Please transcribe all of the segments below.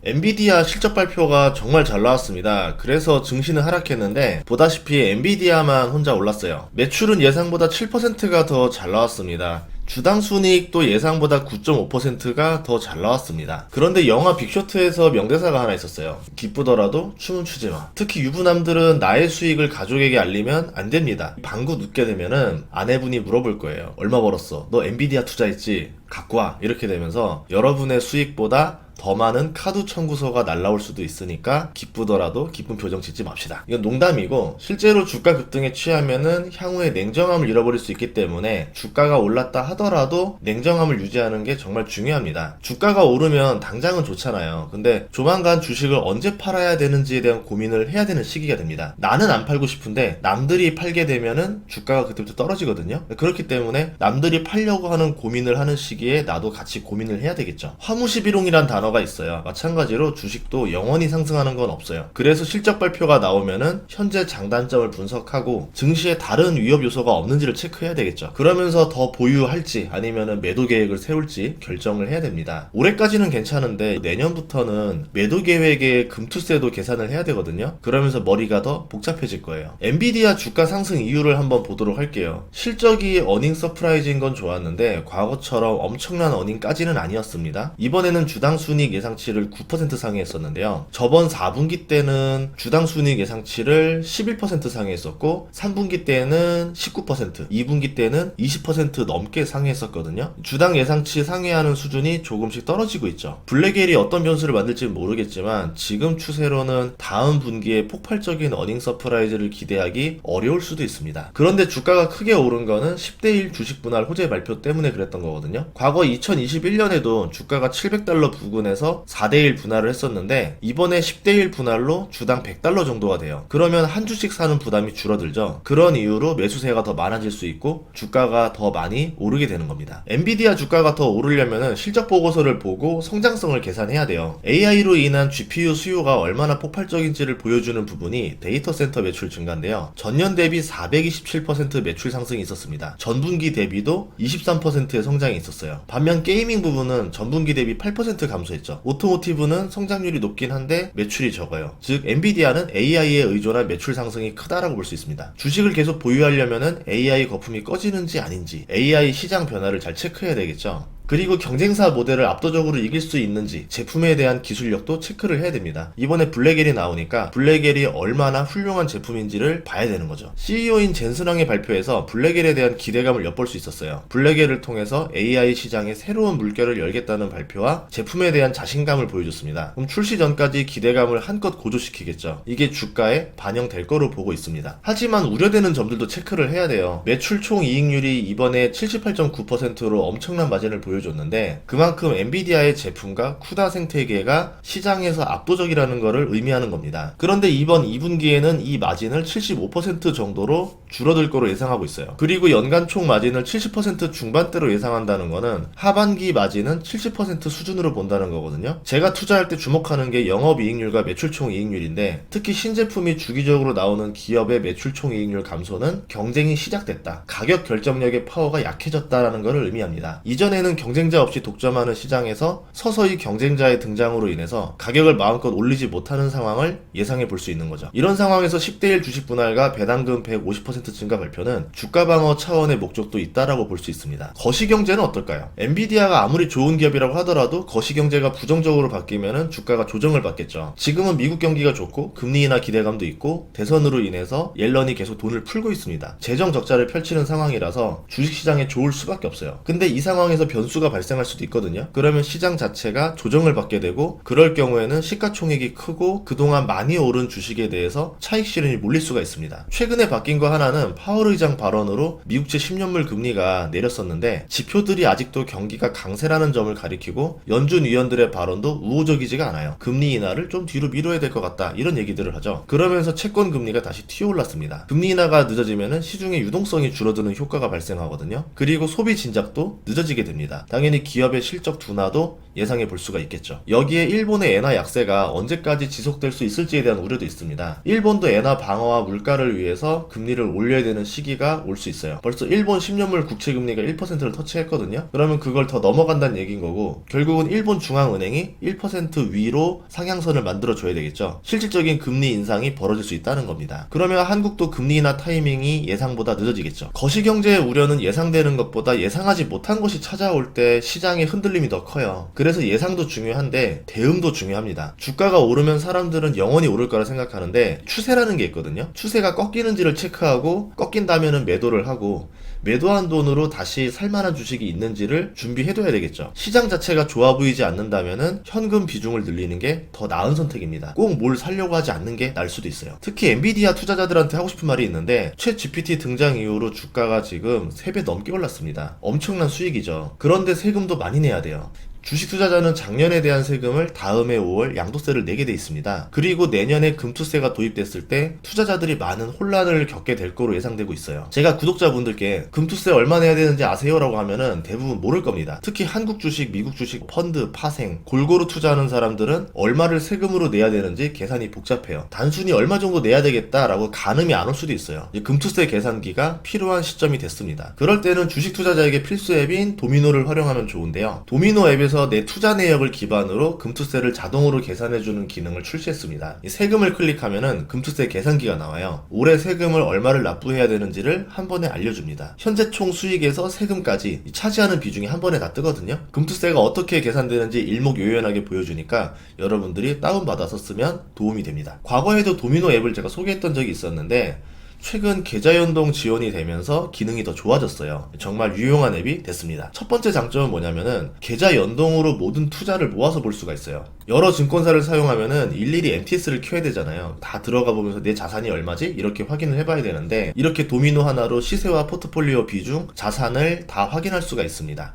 엔비디아 실적 발표가 정말 잘 나왔습니다. 그래서 증시는 하락했는데 보다시피 엔비디아만 혼자 올랐어요. 매출은 예상보다 7%가 더 잘 나왔습니다. 주당 순이익도 예상보다 9.5%가 더 잘 나왔습니다. 그런데 영화 빅쇼트에서 명대사가 하나 있었어요. 기쁘더라도 춤은 추지 마. 특히 유부남들은 나의 수익을 가족에게 알리면 안 됩니다. 방구 눕게 되면은 아내분이 물어볼 거예요. 얼마 벌었어? 너 엔비디아 투자했지? 갖고 와. 이렇게 되면서 여러분의 수익보다 더 많은 카드 청구서가 날라올 수도 있으니까 기쁘더라도 기쁜 표정 짓지 맙시다. 이건 농담이고 실제로 주가 급등에 취하면은 향후에 냉정함을 잃어버릴 수 있기 때문에 주가가 올랐다 하더라도 냉정함을 유지하는 게 정말 중요합니다. 주가가 오르면 당장은 좋잖아요. 근데 조만간 주식을 언제 팔아야 되는지에 대한 고민을 해야 되는 시기가 됩니다. 나는 안 팔고 싶은데 남들이 팔게 되면은 주가가 그때부터 떨어지거든요. 그렇기 때문에 남들이 팔려고 하는 고민을 하는 시기에 나도 같이 고민을 해야 되겠죠. 화무시비롱이란 단어가 있어요. 마찬가지로 주식도 영원히 상승하는 건 없어요. 그래서 실적 발표가 나오면은 현재 장단점을 분석하고 증시에 다른 위협 요소가 없는지를 체크해야 되겠죠. 그러면서 더 보유할지 아니면은 매도 계획을 세울지 결정을 해야 됩니다. 올해까지는 괜찮은데 내년부터는 매도 계획에 금투세도 계산을 해야 되거든요. 그러면서 머리가 더 복잡해질 거예요. 엔비디아 주가 상승 이유를 한번 보도록 할게요. 실적이 어닝 서프라이즈인 건 좋았는데 과거처럼 엄청난 어닝까지는 아니었습니다. 이번에는 주당 순이익 예상치를 9% 상회했었는데요. 저번 4분기 때는 주당 순이익 예상치를 11% 상회했었고 3분기 때는 19%, 2분기 때는 20% 넘게 상회했었거든요. 주당 예상치 상회하는 수준이 조금씩 떨어지고 있죠. 블랙엘이 어떤 변수를 만들지는 모르겠지만 지금 추세로는 다음 분기에 폭발적인 어닝 서프라이즈를 기대하기 어려울 수도 있습니다. 그런데 주가가 크게 오른 거는 10대1 주식 분할 호재 발표 때문에 그랬던 거거든요. 과거 2021년에도 주가가 700달러 부근에 4대1 분할을 했었는데 이번에 10대1 분할로 주당 100달러 정도가 돼요. 그러면 한 주씩 사는 부담이 줄어들죠. 그런 이유로 매수세가 더 많아질 수 있고 주가가 더 많이 오르게 되는 겁니다. 엔비디아 주가가 더 오르려면 실적 보고서를 보고 성장성을 계산해야 돼요. AI로 인한 GPU 수요가 얼마나 폭발적인지를 보여주는 부분이 데이터 센터 매출 증가인데요. 전년 대비 427% 매출 상승이 있었습니다. 전분기 대비도 23%의 성장이 있었어요. 반면 게이밍 부분은 전분기 대비 8% 감소했죠. 오토모티브는 성장률이 높긴 한데 매출이 적어요. 즉 엔비디아는 AI에 의존한 매출 상승이 크다라고 볼 수 있습니다. 주식을 계속 보유하려면 AI 거품이 꺼지는지 아닌지 AI 시장 변화를 잘 체크해야 되겠죠. 그리고 경쟁사 모델을 압도적으로 이길 수 있는지 제품에 대한 기술력도 체크를 해야 됩니다. 이번에 블랙엘이 나오니까 블랙엘이 얼마나 훌륭한 제품인지를 봐야 되는 거죠. CEO인 젠슨왕의 발표에서 블랙엘에 대한 기대감을 엿볼 수 있었어요. 블랙엘을 통해서 AI 시장에 새로운 물결을 열겠다는 발표와 제품에 대한 자신감을 보여줬습니다. 그럼 출시 전까지 기대감을 한껏 고조시키겠죠. 이게 주가에 반영될 거로 보고 있습니다. 하지만 우려되는 점들도 체크를 해야 돼요. 매출 총 이익률이 이번에 78.9%로 엄청난 마진을 보여줬는데 그만큼 엔비디아의 제품과 쿠다 생태계가 시장에서 압도적이라는 것을 의미하는 겁니다. 그런데 이번 2분기에는 이 마진을 75% 정도로 줄어들 거로 예상하고 있어요. 그리고 연간 총 마진을 70% 중반대로 예상한다는 거는 하반기 마진은 70% 수준으로 본다는 거거든요. 제가 투자할 때 주목하는 게 영업이익률과 매출총 이익률인데 특히 신제품이 주기적으로 나오는 기업의 매출총 이익률 감소는 경쟁이 시작됐다. 가격 결정력의 파워가 약해졌다라는 것을 의미합니다. 이전에는 경쟁자 없이 독점하는 시장에서 서서히 경쟁자의 등장으로 인해서 가격을 마음껏 올리지 못하는 상황을 예상해 볼 수 있는 거죠. 이런 상황에서 10대1 주식 분할과 배당금 150% 증가 발표는 주가 방어 차원의 목적도 있다라고 볼 수 있습니다. 거시경제는 어떨까요? 엔비디아가 아무리 좋은 기업이라고 하더라도 거시경제가 부정적으로 바뀌면 주가가 조정을 받겠죠. 지금은 미국 경기가 좋고 금리 인하 기대감도 있고 대선으로 인해서 옐런이 계속 돈을 풀고 있습니다. 재정 적자를 펼치는 상황이라서 주식시장에 좋을 수밖에 없어요. 근데 이 상황에서 변수가 발생할 수도 있거든요. 그러면 시장 자체가 조정을 받게 되고 그럴 경우에는 시가총액이 크고 그동안 많이 오른 주식에 대해서 차익 실현이 몰릴 수가 있습니다. 최근에 바뀐 거 하나는 파월 의장 발언으로 미국채 10년물 금리가 내렸었는데 지표들이 아직도 경기가 강세라는 점을 가리키고 연준 위원들의 발언도 우호적이지가 않아요. 금리 인하를 좀 뒤로 미뤄야 될 것 같다 이런 얘기들을 하죠. 그러면서 채권 금리가 다시 튀어올랐습니다. 금리 인하가 늦어지면 시중의 유동성이 줄어드는 효과가 발생하거든요. 그리고 소비 진작도 늦어지게 됩니다. 당연히 기업의 실적 둔화도 예상해 볼 수가 있겠죠. 여기에 일본의 엔화 약세가 언제까지 지속될 수 있을지에 대한 우려도 있습니다. 일본도 엔화 방어와 물가를 위해서 금리를 올려야 되는 시기가 올 수 있어요. 벌써 일본 10년물 국채 금리가 1%를 터치했거든요. 그러면 그걸 더 넘어간다는 얘기인 거고, 결국은 일본 중앙은행이 1% 위로 상향선을 만들어 줘야 되겠죠. 실질적인 금리 인상이 벌어질 수 있다는 겁니다. 그러면 한국도 금리 인하 타이밍이 예상보다 늦어지겠죠. 거시경제의 우려는 예상되는 것보다 예상하지 못한 것이 찾아올 때 시장의 흔들림이 더 커요. 그래서 예상도 중요한데 대응도 중요합니다. 주가가 오르면 사람들은 영원히 오를 거라 생각하는데 추세라는 게 있거든요. 추세가 꺾이는지를 체크하고 꺾인다면은 매도를 하고, 매도한 돈으로 다시 살만한 주식이 있는지를 준비해둬야 되겠죠. 시장 자체가 좋아 보이지 않는다면은 현금 비중을 늘리는 게 더 나은 선택입니다. 꼭 뭘 살려고 하지 않는 게 나을 수도 있어요. 특히 엔비디아 투자자들한테 하고 싶은 말이 있는데, 챗 GPT 등장 이후로 주가가 지금 3배 넘게 올랐습니다. 엄청난 수익이죠. 그런데 세금도 많이 내야 돼요. 주식 투자자는 작년에 대한 세금을 다음해 5월 양도세를 내게 돼 있습니다. 그리고 내년에 금투세가 도입됐을 때 투자자들이 많은 혼란을 겪게 될 거로 예상되고 있어요. 제가 구독자분들께 금투세 얼마 내야 되는지 아세요? 라고 하면은 대부분 모를 겁니다. 특히 한국 주식, 미국 주식, 펀드, 파생, 골고루 투자하는 사람들은 얼마를 세금으로 내야 되는지 계산이 복잡해요. 단순히 얼마 정도 내야 되겠다라고 가늠이 안 올 수도 있어요. 금투세 계산기가 필요한 시점이 됐습니다. 그럴 때는 주식 투자자에게 필수 앱인 도미노를 활용하면 좋은데요. 도미노 앱에서 내 투자 내역을 기반으로 금투세를 자동으로 계산해주는 기능을 출시했습니다. 이 세금을 클릭하면은 금투세 계산기가 나와요. 올해 세금을 얼마를 납부해야 되는지를 한 번에 알려줍니다. 현재 총 수익에서 세금까지 차지하는 비중이 한 번에 다 뜨거든요. 금투세가 어떻게 계산되는지 일목요연하게 보여주니까 여러분들이 다운받아서 쓰면 도움이 됩니다. 과거에도 도미노 앱을 제가 소개했던 적이 있었는데, 최근 계좌 연동 지원이 되면서 기능이 더 좋아졌어요. 정말 유용한 앱이 됐습니다. 첫 번째 장점은 뭐냐면은 계좌 연동으로 모든 투자를 모아서 볼 수가 있어요. 여러 증권사를 사용하면은 일일이 MTS를 켜야 되잖아요. 다 들어가 보면서 내 자산이 얼마지? 이렇게 확인을 해봐야 되는데, 이렇게 도미노 하나로 시세와 포트폴리오 비중, 자산을 다 확인할 수가 있습니다.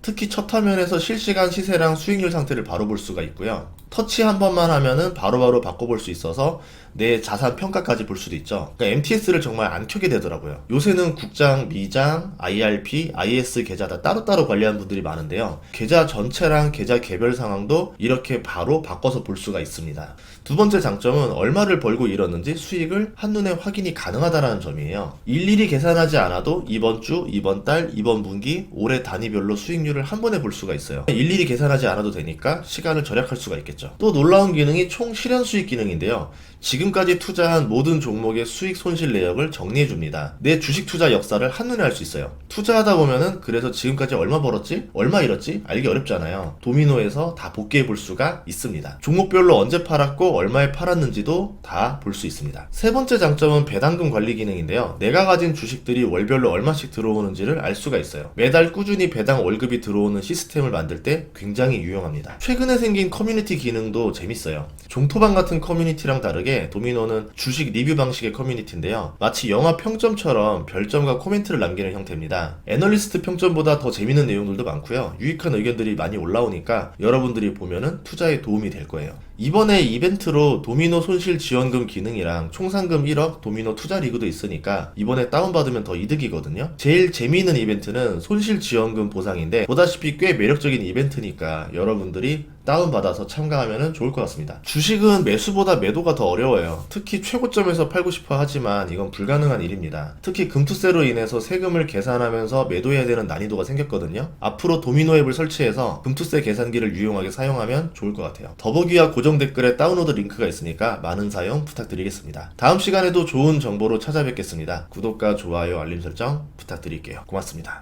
특히 첫 화면에서 실시간 시세랑 수익률 상태를 바로 볼 수가 있고요. 터치 한 번만 하면은 바로바로 바꿔볼 수 있어서 내 자산 평가까지 볼 수도 있죠. 그러니까 MTS를 정말 안 켜게 되더라고요. 요새는 국장, 미장, IRP, IS 계좌 다 따로따로 관리하는 분들이 많은데요. 계좌 전체랑 계좌 개별 상황도 이렇게 바로 바꿔서 볼 수가 있습니다. 두 번째 장점은 얼마를 벌고 잃었는지 수익을 한눈에 확인이 가능하다는 점이에요. 일일이 계산하지 않아도 이번 주, 이번 달, 이번 분기, 올해 단위별로 수익률을 한 번에 볼 수가 있어요. 일일이 계산하지 않아도 되니까 시간을 절약할 수가 있겠죠. 또 놀라운 기능이 총 실현 수익 기능인데요. 지금까지 투자한 모든 종목의 수익 손실 내역을 정리해줍니다. 내 주식 투자 역사를 한눈에 알 수 있어요. 투자하다 보면은 그래서 지금까지 얼마 벌었지? 얼마 잃었지? 알기 어렵잖아요. 도미노에서 다 복귀해 볼 수가 있습니다. 종목별로 언제 팔았고 얼마에 팔았는지도 다 볼 수 있습니다. 세 번째 장점은 배당금 관리 기능인데요. 내가 가진 주식들이 월별로 얼마씩 들어오는지를 알 수가 있어요. 매달 꾸준히 배당 월급이 들어오는 시스템을 만들 때 굉장히 유용합니다. 최근에 생긴 커뮤니티 기능도 재밌어요. 종토방 같은 커뮤니티랑 다르게 도미노는 주식 리뷰 방식의 커뮤니티인데요. 마치 영화 평점처럼 별점과 코멘트를 남기는 형태입니다. 애널리스트 평점보다 더 재밌는 내용들도 많고요. 유익한 의견들이 많이 올라오니까 여러분들이 보면은 투자에 도움이 될 거예요. 이번에 이벤트로 도미노 손실 지원금 기능이랑 총상금 1억 도미노 투자 리그도 있으니까 이번에 다운받으면 더 이득이거든요. 제일 재미있는 이벤트는 손실 지원금 보상인데, 보다시피 꽤 매력적인 이벤트니까 여러분들이 다운받아서 참가하면 좋을 것 같습니다. 주식은 매수보다 매도가 더 어려워요. 특히 최고점에서 팔고 싶어 하지만 이건 불가능한 일입니다. 특히 금투세로 인해서 세금을 계산하면서 매도해야 되는 난이도가 생겼거든요. 앞으로 도미노 앱을 설치해서 금투세 계산기를 유용하게 사용하면 좋을 것 같아요. 더보기와 고정 댓글에 다운로드 링크가 있으니까 많은 사용 부탁드리겠습니다. 다음 시간에도 좋은 정보로 찾아뵙겠습니다. 구독과 좋아요, 알림 설정 부탁드릴게요. 고맙습니다.